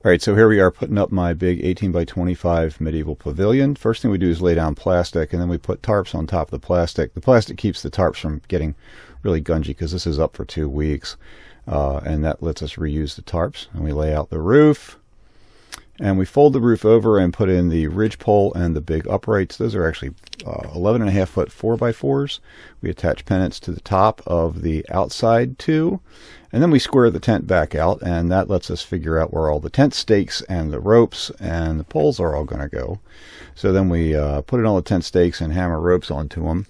Alright, so here we are putting up my big 18 by 25 medieval pavilion. First thing we do is lay down plastic, and then we put tarps on top of the plastic. The plastic keeps the tarps from getting really gungy because this is up for 2 weeks, and that lets us reuse the tarps. And we lay out the roof, and we fold the roof over and put in the ridge pole and the big uprights. Those are actually 11.5 foot 4x4s. We attach pennants to the top of the outside two, and then we square the tent back out, and that lets us figure out where all the tent stakes and the ropes and the poles are all going to go. So then we put in all the tent stakes and hammer ropes onto them.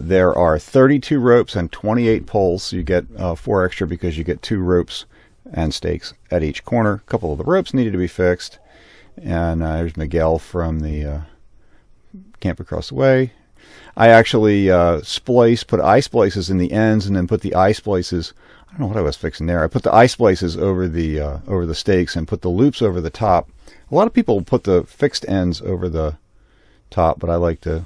There are 32 ropes and 28 poles, so you get 4 extra because you get 2 ropes and stakes at each corner. A couple of the ropes needed to be fixed, and there's Miguel from the camp across the way. I actually put eye splices in the ends, and then put the eye splices. I don't know what I was fixing there. I put the eye splices over the stakes and put the loops over the top. A lot of people put the fixed ends over the top, but I like to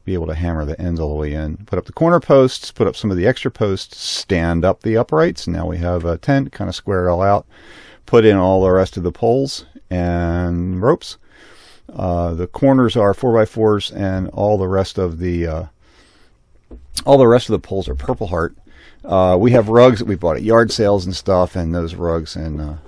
be able to hammer the ends all the way in. Put up the corner posts, put up some of the extra posts, stand up the uprights. Now we have a tent, kind of square it all out. Put in all the rest of the poles and ropes. The corners are 4x4s, and all the rest of the poles are Purple Heart. We have rugs that we bought at yard sales and stuff, and those rugs, and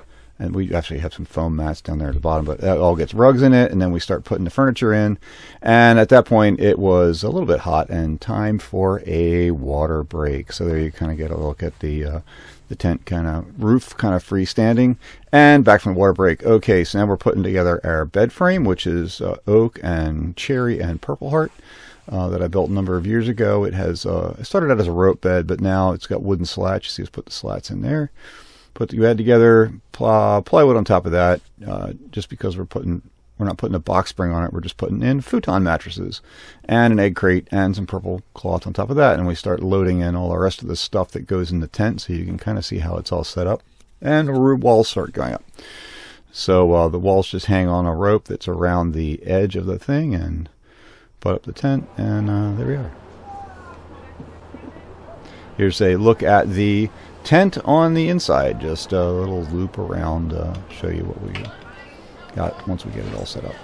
we actually have some foam mats down there at the bottom, but that all gets rugs in it, and then we start putting the furniture in. And at that point, it was a little bit hot and time for a water break. So there you kind of get a look at the tent kind of roof, kind of freestanding, and back from the water break. Okay, so now we're putting together our bed frame, which is oak and cherry and Purple Heart. That I built a number of years ago. It has it started out as a rope bed, but now it's got wooden slats. You see us put the slats in there. You add together plywood on top of that, just because we're not putting a box spring on it. We're just putting in futon mattresses and an egg crate and some purple cloth on top of that. And we start loading in all the rest of the stuff that goes in the tent, so you can kind of see how it's all set up. And the walls start going up. So the walls just hang on a rope that's around the edge of the thing, and put up the tent, and there we are. Here's a look at the tent on the inside. Just a little loop around, show you what we got once we get it all set up.